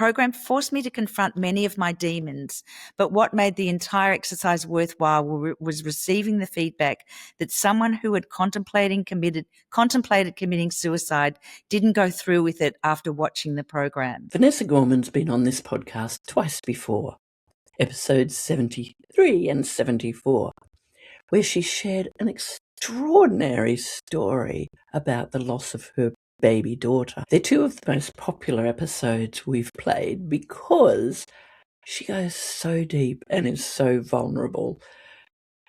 program forced me to confront many of my demons, but what made the entire exercise worthwhile was receiving the feedback that someone who had contemplated committing suicide didn't go through with it after watching the program. Vanessa Gorman's been on this podcast twice before, episodes 73 and 74, where she shared an extraordinary story about the loss of her baby daughter. They're two of the most popular episodes we've played because she goes so deep and is so vulnerable.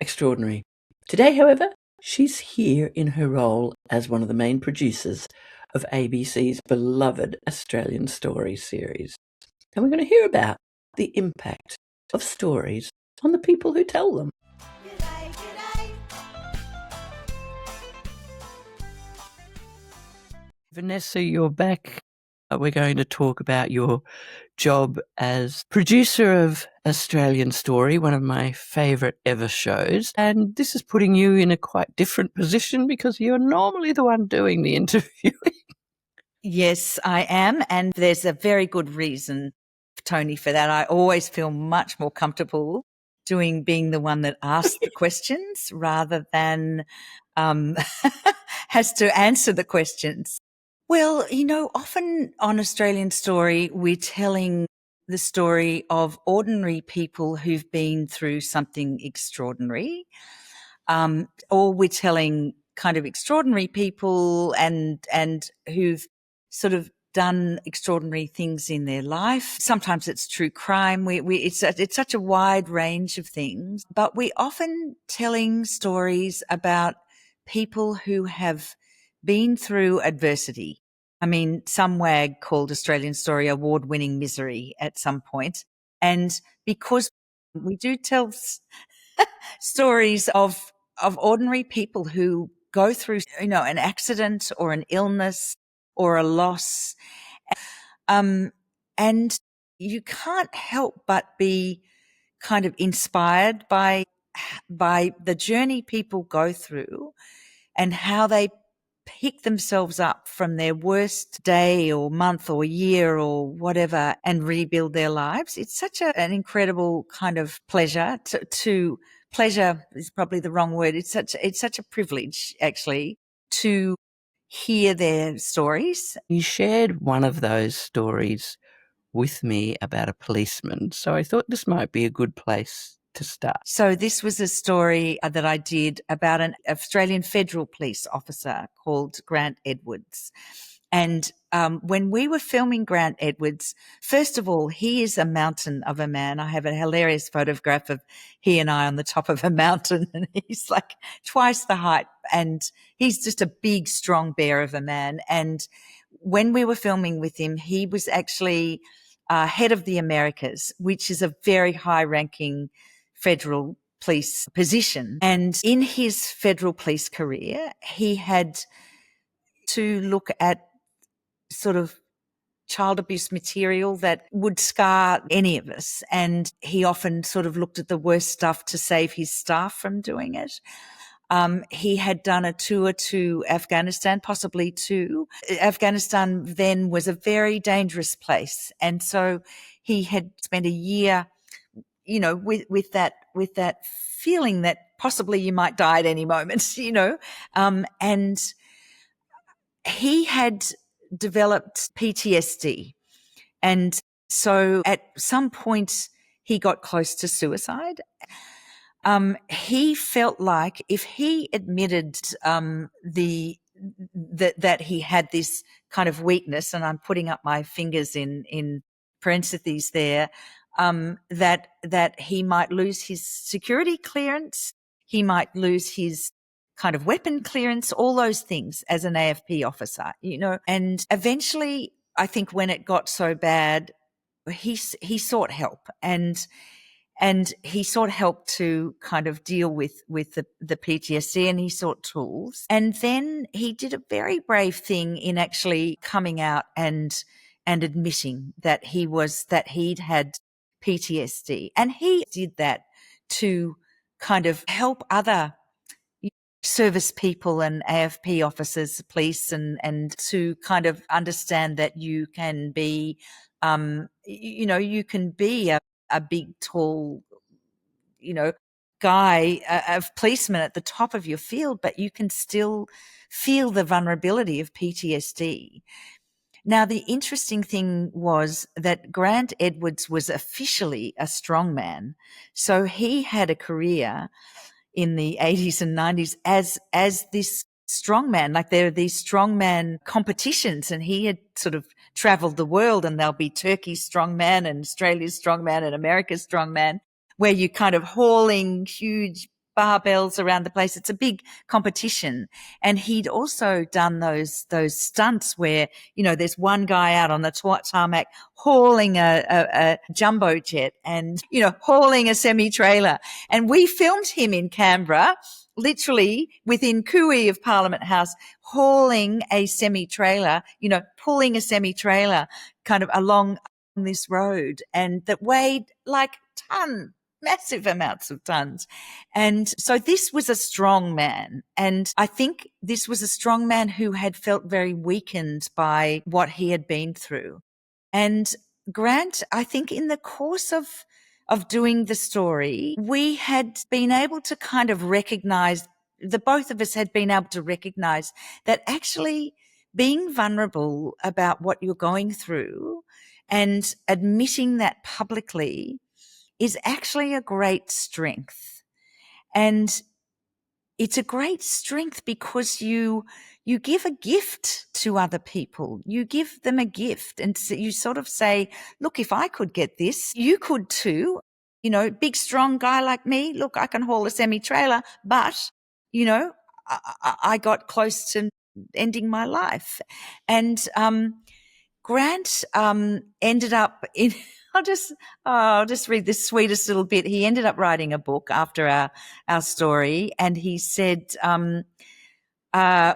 Extraordinary. Today, however, she's here in her role as one of the main producers of ABC's beloved Australian Story series. And we're going to hear about the impact of stories on the people who tell them. Vanessa, you're back. We're going to talk about your job as producer of Australian Story, one of my favourite ever shows. And this is putting you in a quite different position because you're normally the one doing the interviewing. Yes, I am. And there's a very good reason, Tony, for that. I always feel much more comfortable being the one that asks the questions rather than has to answer the questions. Well, often on Australian Story, we're telling the story of ordinary people who've been through something extraordinary, or we're telling kind of extraordinary people and who've sort of done extraordinary things in their life. Sometimes it's true crime. It's such a wide range of things, but we're often telling stories about people who have been through adversity. I mean, some wag called Australian Story award-winning misery at some point. And because we do tell stories of ordinary people who go through, an accident or an illness or a loss. And you can't help but be kind of inspired by the journey people go through and how they pick themselves up from their worst day or month or year or whatever and rebuild their lives. It's such an incredible kind of pleasure to pleasure is probably the wrong word. It's such a privilege actually to hear their stories. You shared one of those stories with me about a policeman, so I thought this might be a good place to start. So this was a story that I did about an Australian Federal Police officer called Grant Edwards. And when we were filming Grant Edwards, first of all, he is a mountain of a man. I have a hilarious photograph of he and I on the top of a mountain, and he's like twice the height, and he's just a big, strong bear of a man. And when we were filming with him, he was actually head of the Americas, which is a very high-ranking federal police position. And in his federal police career, he had to look at sort of child abuse material that would scar any of us. And he often sort of looked at the worst stuff to save his staff from doing it. He had done a tour to Afghanistan, possibly two. Afghanistan then was a very dangerous place. And so he had spent a year, with that feeling that possibly you might die at any moment, and he had developed PTSD. And so at some point he got close to suicide. He felt like if he admitted that he had this kind of weakness, and I'm putting up my fingers in parentheses there, that he might lose his security clearance, he might lose his kind of weapon clearance, all those things as an AFP officer, and eventually I think when it got so bad, he sought help and he sought help to kind of deal with the PTSD, and he sought tools. And then he did a very brave thing in actually coming out and admitting that he'd had PTSD. And he did that to kind of help other service people and AFP officers, police, and to kind of understand that you can be You can be a big, tall, guy, a policeman at the top of your field, but you can still feel the vulnerability of PTSD. Now, the interesting thing was that Grant Edwards was officially a strongman. So he had a career in the 80s and 90s as this strongman. Like, there are these strongman competitions, and he had sort of traveled the world, and there'll be Turkey's strongman and Australia's strongman and America's strongman, where you're kind of hauling huge barbells around the place. It's a big competition. And he'd also done those stunts where, there's one guy out on the tarmac hauling a jumbo jet and, hauling a semi-trailer. And we filmed him in Canberra, literally within cooey of Parliament House, hauling a semi-trailer, pulling a semi-trailer kind of along this road, and that weighed like massive amounts of tons. And so this was a strong man. And I think this was a strong man who had felt very weakened by what he had been through. And Grant, I think in the course of doing the story, we had been able to kind of recognize, the both of us had been able to recognize that actually being vulnerable about what you're going through and admitting that publicly is actually a great strength. And it's a great strength because you give a gift to other people. You give them a gift, and so you sort of say, look, if I could get this, you could too. Big, strong guy like me, look, I can haul a semi-trailer, but, I got close to ending my life. And Grant ended up in I'll just read this sweetest little bit. He ended up writing a book after our story, and he said,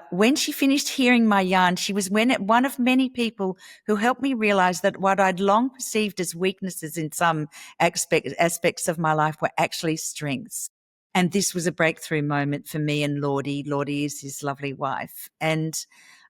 when she finished hearing my yarn, she was one of many people who helped me realize that what I'd long perceived as weaknesses in some aspects of my life were actually strengths. And this was a breakthrough moment for me and Lordy. Lordy is his lovely wife. And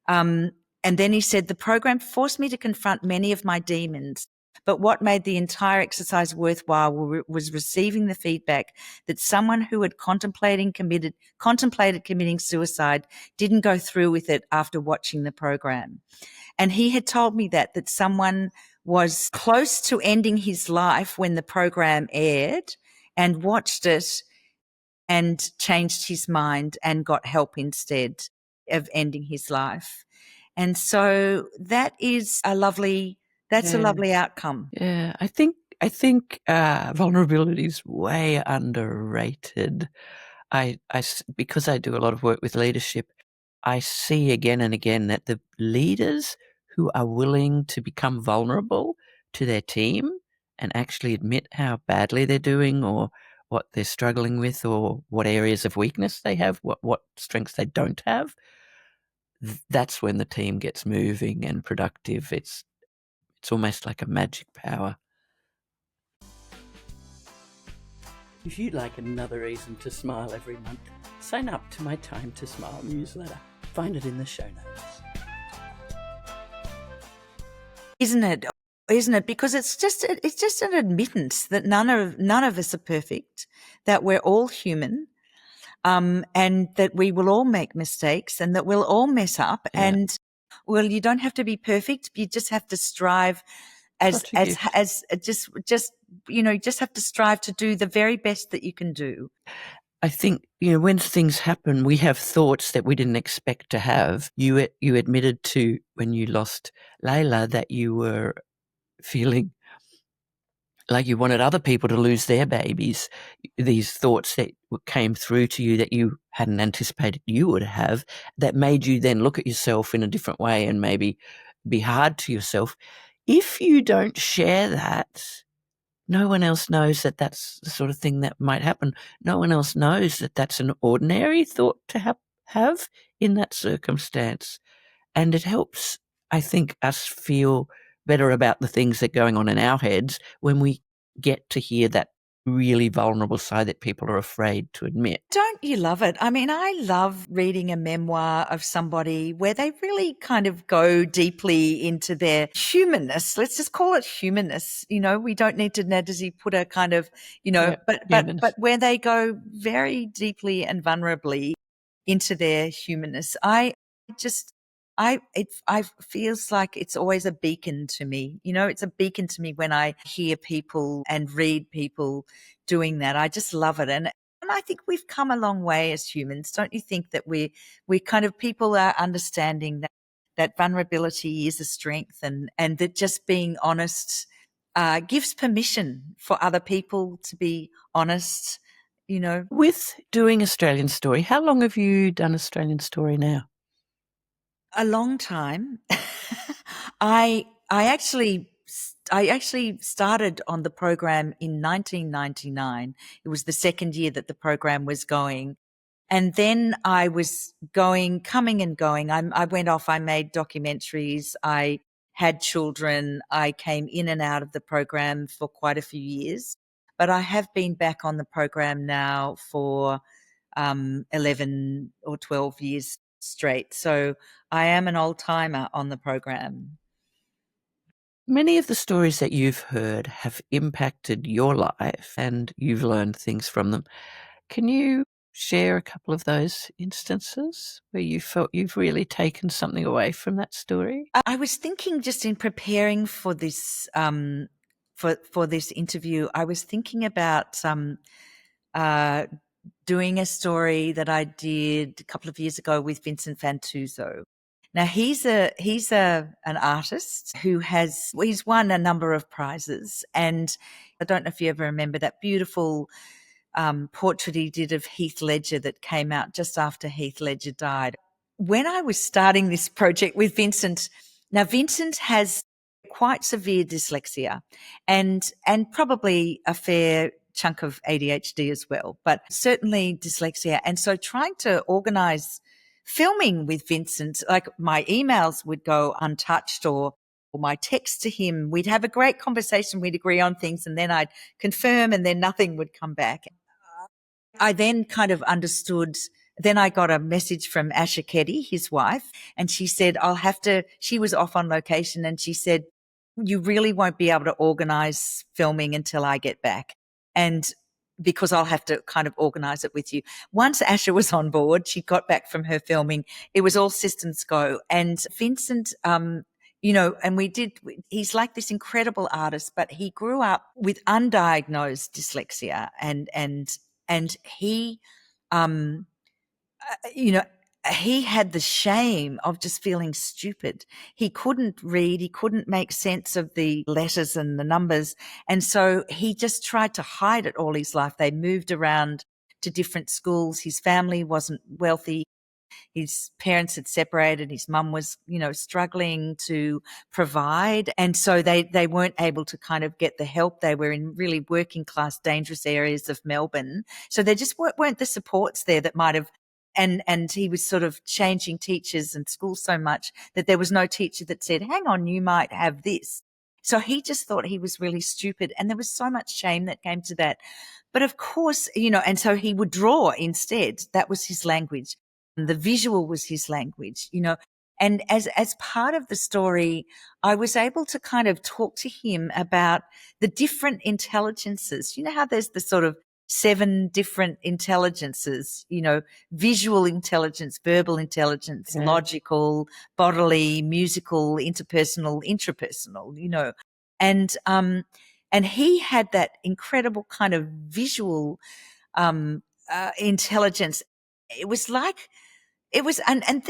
then he said, the program forced me to confront many of my demons. But what made the entire exercise worthwhile was receiving the feedback that someone who had contemplated committing suicide didn't go through with it after watching the program. And he had told me that someone was close to ending his life when the program aired and watched it and changed his mind and got help instead of ending his life. And so that is a lovely outcome. Yeah, I think vulnerability is way underrated. Because I do a lot of work with leadership, I see again and again that the leaders who are willing to become vulnerable to their team and actually admit how badly they're doing or what they're struggling with or what areas of weakness they have, what strengths they don't have, that's when the team gets moving and productive. It's almost like a magic power. If you'd like another reason to smile every month, sign up to my Time to Smile newsletter. Find it in the show notes. Isn't it? Because it's just an admittance that none of us are perfect, that we're all human, and that we will all make mistakes and that we'll all mess up. Yeah. And well, you don't have to be perfect. You just have to strive just have to strive to do the very best that you can do. I think, when things happen, we have thoughts that we didn't expect to have. You admitted to, when you lost Layla, that you were feeling like you wanted other people to lose their babies. These thoughts that came through to you that you hadn't anticipated you would have, that made you then look at yourself in a different way and maybe be hard to yourself. If you don't share that, no one else knows that that's the sort of thing that might happen. No one else knows that that's an ordinary thought to have in that circumstance. And it helps, I think, us feel better about the things that are going on in our heads when we get to hear that really vulnerable side that people are afraid to admit. Don't you love it? I mean, I love reading a memoir of somebody where they really kind of go deeply into their humanness. Let's just call it humanness. You know, we don't need to Nadsy put a kind of, but where they go very deeply and vulnerably into their humanness. I feels like it's always a beacon to me. You know, it's a beacon to me when I hear people and read people doing that. I just love it. And I think we've come a long way as humans. Don't you think that we kind of people are understanding that vulnerability is a strength, and that just being honest gives permission for other people to be honest, you know. With doing Australian Story, how long have you done Australian Story now? A long time. I actually started on the program in 1999. It was the second year that the program was going. And then I was coming and going. I went off, I made documentaries, I had children, I came in and out of the program for quite a few years. But I have been back on the program now for 11 or 12 years straight. So I am an old timer on the program. Many of the stories that you've heard have impacted your life and you've learned things from them. Can you share a couple of those instances where you felt you've really taken something away from that story? I was thinking, just in preparing for this for this interview, I was thinking about uh, doing a story that I did a couple of years ago with Vincent Fantauzzo. Now he's an artist he's won a number of prizes, and I don't know if you ever remember that beautiful portrait he did of Heath Ledger that came out just after Heath Ledger died. When I was starting this project with Vincent, now Vincent has quite severe dyslexia and probably a fair chunk of ADHD as well, but certainly dyslexia. And so trying to organize filming with Vincent, like my emails would go untouched, or my text to him, we'd have a great conversation, we'd agree on things, and then I'd confirm, and then nothing would come back. I then kind of understood. Then I got a message from Asha Keddy, his wife, and she said, she was off on location, and she said, you really won't be able to organize filming until I get back. And because I'll have to kind of organize it with you. Once Asha was on board, she got back from her filming, it was all systems go. And Vincent, and he's like this incredible artist, but he grew up with undiagnosed dyslexia, and he, um, you know, he had the shame of just feeling stupid. He couldn't read. He couldn't make sense of the letters and the numbers. And so he just tried to hide it all his life. They moved around to different schools. His family wasn't wealthy. His parents had separated. His mum was, struggling to provide. And so they weren't able to kind of get the help. They were in really working class, dangerous areas of Melbourne. So there just weren't the supports there that might have, and he was sort of changing teachers and schools so much that there was no teacher that said, hang on, you might have this. So he just thought he was really stupid. And there was so much shame that came to that. But of course, and so he would draw instead. That was his language. The visual was his language, and as part of the story, I was able to kind of talk to him about the different intelligences. You know how there's the sort of 7 different intelligences, visual intelligence, verbal intelligence, logical, bodily, musical, interpersonal, intrapersonal, and he had that incredible kind of visual, intelligence. It was like, and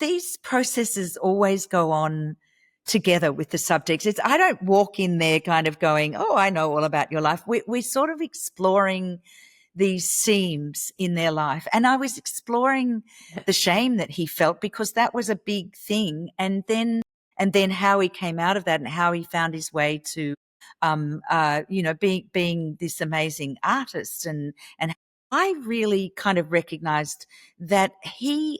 these processes always go on together with the subjects. I don't walk in there kind of going, oh, I know all about your life. We're sort of exploring these seams in their life. And I was exploring the shame that he felt, because that was a big thing. And then how he came out of that, and how he found his way to, being this amazing artist. And I really kind of recognized that he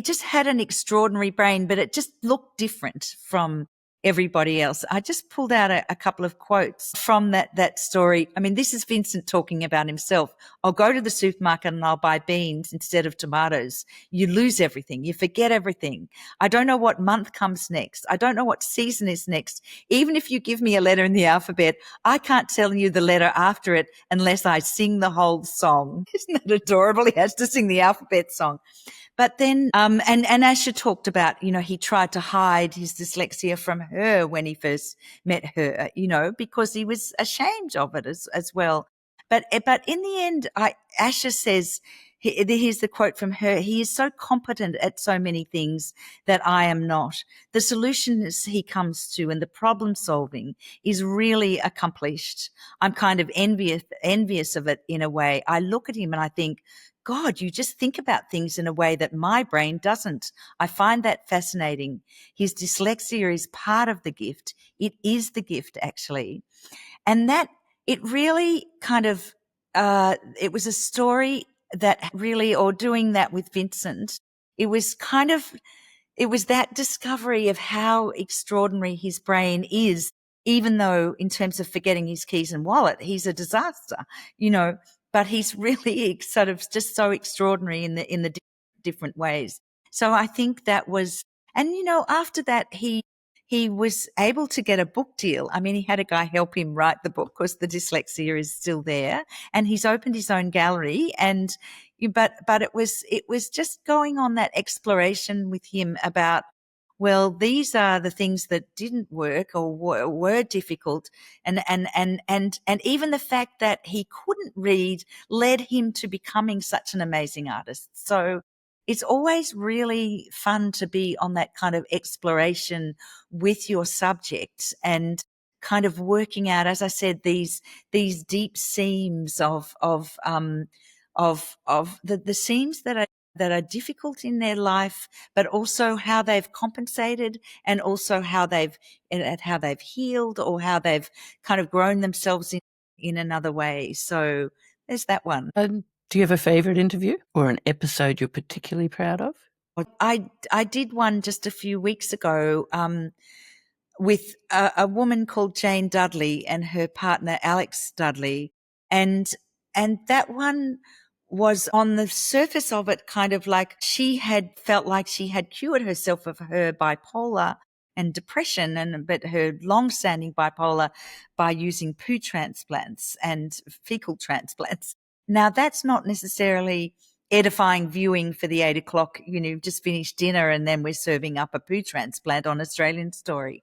just had an extraordinary brain, but it just looked different from everybody else. I just pulled out a couple of quotes from that story. I mean, this is Vincent talking about himself. I'll go to the supermarket and I'll buy beans instead of tomatoes. You lose everything. You forget everything. I don't know what month comes next. I don't know what season is next. Even if you give me a letter in the alphabet, I can't tell you the letter after it unless I sing the whole song. Isn't that adorable? He has to sing the alphabet song. But then, and Asher talked about, he tried to hide his dyslexia from her when he first met her, because he was ashamed of it as well. But in the end, Asher says, here's the quote from her: "He is so competent at so many things that I am not. The solutions he comes to and the problem solving is really accomplished. I'm kind of envious of it in a way. I look at him and I think, God, you just think about things in a way that my brain doesn't. I find that fascinating. His dyslexia is part of the gift. It is the gift, actually." And that it really kind of, it was a story that really, or doing that with Vincent, it was that discovery of how extraordinary his brain is, even though in terms of forgetting his keys and wallet, he's a disaster, but he's really sort of just so extraordinary in the different ways. So I think that was, and after that, he was able to get a book deal. I mean, he had a guy help him write the book because the dyslexia is still there, and he's opened his own gallery. And but it was just going on that exploration with him about, well, these are the things that didn't work or were difficult, and even the fact that he couldn't read led him to becoming such an amazing artist. So it's always really fun to be on that kind of exploration with your subject and kind of working out, as I said, these deep seams of the seams that are difficult in their life, but also how they've compensated, and also how they've healed, or how they've kind of grown themselves in another way. So there's that one. And do you have a favourite interview or an episode you're particularly proud of? I did one just a few weeks ago with a woman called Jane Dudley and her partner Alex Dudley, and that one was, on the surface of it, kind of like she had felt like she had cured herself of her bipolar and depression, but her long-standing bipolar, by using poo transplants and fecal transplants. Now, that's not necessarily edifying viewing for the 8 o'clock, just finished dinner and then we're serving up a poo transplant on Australian Story.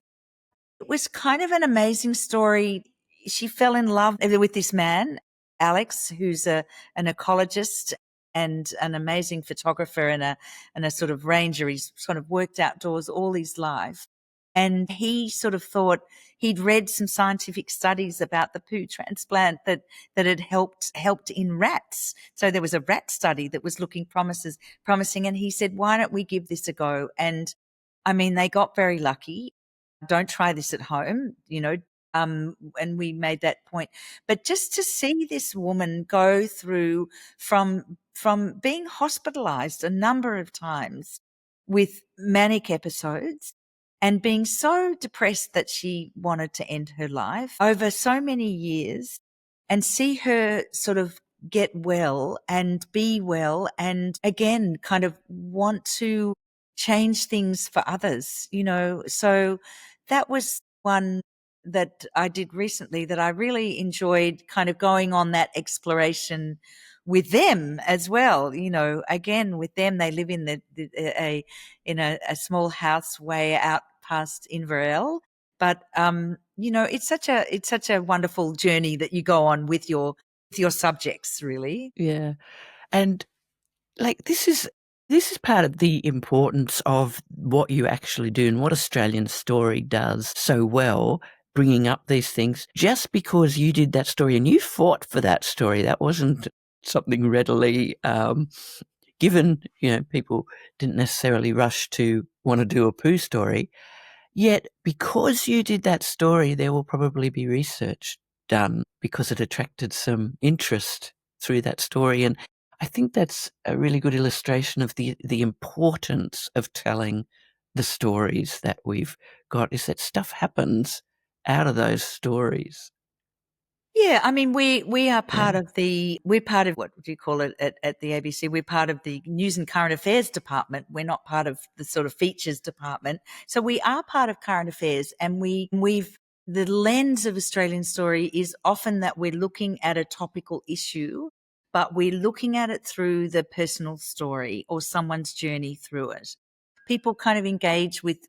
It was kind of an amazing story. She fell in love with this man, Alex, who's an ecologist and an amazing photographer and a sort of ranger. He's sort of worked outdoors all his life. And he sort of thought he'd read some scientific studies about the poo transplant that had helped in rats. So there was a rat study that was looking promising. And he said, why don't we give this a go? And I mean, they got very lucky. Don't try this at home, and we made that point. But just to see this woman go through from being hospitalized a number of times with manic episodes and being so depressed that she wanted to end her life over so many years, and see her sort of get well and be well, and again kind of want to change things for others, So that was one that I did recently that I really enjoyed, kind of going on that exploration with them as well. Again, with them, they live in a small house way out past Inverell. But it's such a wonderful journey that you go on with your subjects, really. Yeah. And like this is part of the importance of what you actually do and what Australian Story does so well, bringing up these things. Just because you did that story and you fought for that story, that wasn't something readily given. People didn't necessarily rush to want to do a poo story. Yet, because you did that story, there will probably be research done because it attracted some interest through that story. And I think that's a really good illustration of the importance of telling the stories that we've got is that stuff happens out of those stories. Yeah, I mean, we are part of we're part of, what do you call it at the ABC? We're part of the news and current affairs department. We're not part of the sort of features department. So we are part of current affairs, and the lens of Australian Story is often that we're looking at a topical issue, but we're looking at it through the personal story or someone's journey through it. People kind of engage with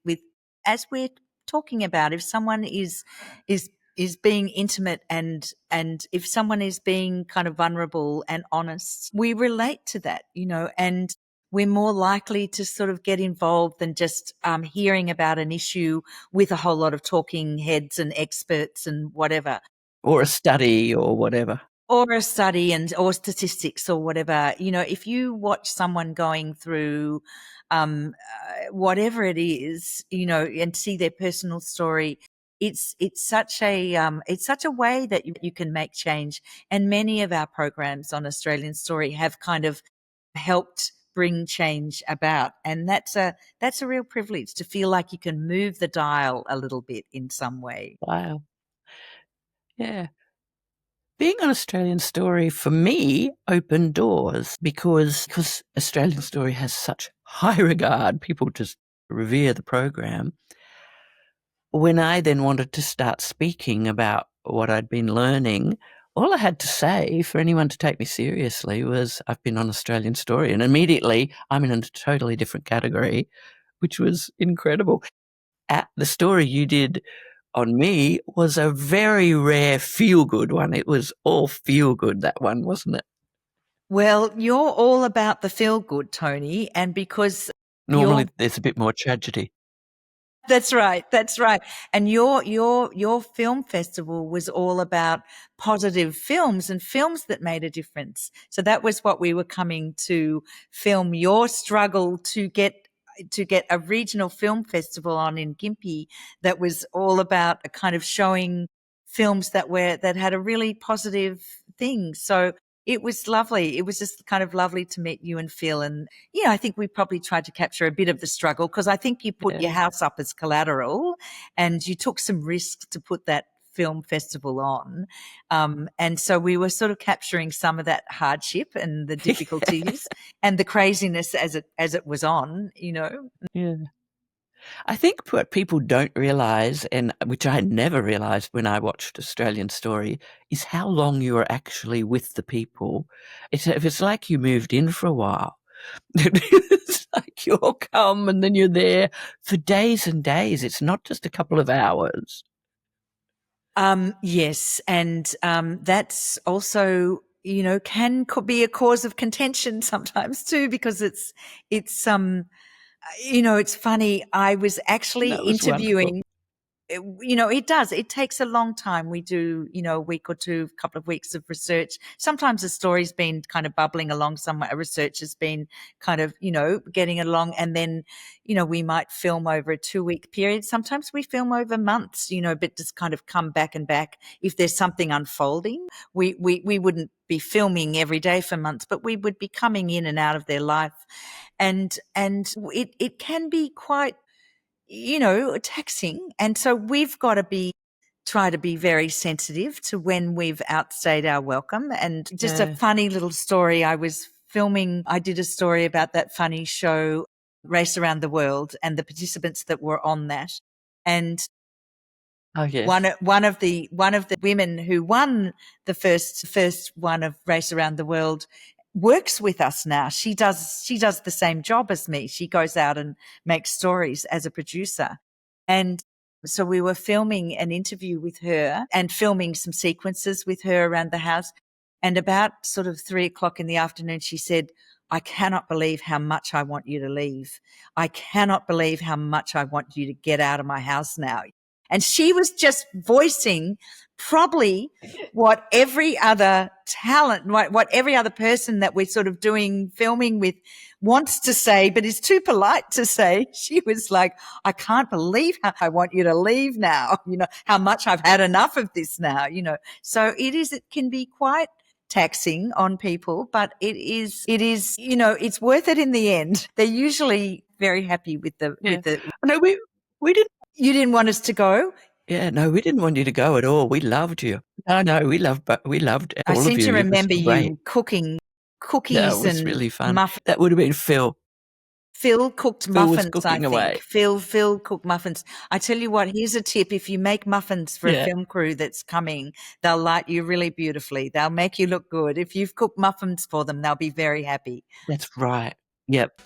as we're talking about, if someone is being intimate and if someone is being kind of vulnerable and honest, we relate to that, and we're more likely to sort of get involved than just hearing about an issue with a whole lot of talking heads and experts and whatever. Or a study or whatever. Or a study or statistics or whatever. If you watch someone going through whatever it is, and see their personal story, it's such a way that you can make change. And many of our programs on Australian Story have kind of helped bring change about. And that's a real privilege to feel like you can move the dial a little bit in some way. Wow. Yeah. Being on Australian Story for me opened doors because Australian Story has such high regard. People just revere the program. When I then wanted to start speaking about what I'd been learning, all I had to say for anyone to take me seriously was, I've been on Australian Story. And immediately I'm in a totally different category, which was incredible. The story you did on me was a very rare feel-good one. It was all feel-good, that one, wasn't it? Well, you're all about the feel good, Tony, and because Normally there's a bit more tragedy. That's right. That's right. And your film festival was all about positive films and films that made a difference. So that was what we were coming to film, your struggle to get a regional film festival on in Gympie that was all about a kind of showing films that had a really positive thing. So it was lovely. It was just kind of lovely to meet you and Phil. And, I think we probably tried to capture a bit of the struggle, because I think you put your house up as collateral and you took some risks to put that film festival on. And so we were sort of capturing some of that hardship and the difficulties and the craziness as it was on. Yeah. I think what people don't realise, and which I never realised when I watched Australian Story, is how long you are actually with the people. It's like you moved in for a while. It's like you'll come and then you're there for days and days. It's not just a couple of hours. Yes. And that's also, could be a cause of contention sometimes too, because it's it's funny. I was actually That was interviewing. wonderful. It does. It takes a long time. We do, a week or two, a couple of weeks of research. Sometimes the story's been kind of bubbling along somewhere. Research has been kind of, getting along. And then, we might film over a 2-week period. Sometimes we film over months, but just kind of come back and back. If there's something unfolding, we wouldn't be filming every day for months, but we would be coming in and out of their life. And it can be quite, taxing. And so we've got to try to be very sensitive to when we've outstayed our welcome. And just a funny little story. I did a story about that funny show, Race Around the World, and the participants that were on that. And Oh, yes. one of the women who won the first one of Race Around the World works with us now. She does the same job as me. She goes out and makes stories as a producer. And so we were filming an interview with her and filming some sequences with her around the house. And about sort of 3:00 in the afternoon, she said, "I cannot believe how much I want you to leave. I cannot believe how much I want you to get out of my house now." And she was just voicing probably what every other talent, what every other person that we're sort of doing filming with wants to say, but is too polite to say. She was like, "I can't believe how I want you to leave now, how much I've had enough of this now, So it can be quite taxing on people, but it is, it's worth it in the end. They're usually very happy with the Yeah. No, we didn't. You didn't want us to go? Yeah, no, we didn't want you to go at all. We loved you. No, we loved I all of seem you. to It was remember great. you cooking Yeah, it cookies was and really fun. muffins. That would have been Phil. Phil cooked Phil was muffins, I cooking think. away. Phil cooked muffins. I tell you what, here's a tip. If you make muffins for a Yeah. film crew that's coming, they'll light you really beautifully. They'll make you look good. If you've cooked muffins for them, they'll be very happy. That's right. Yep.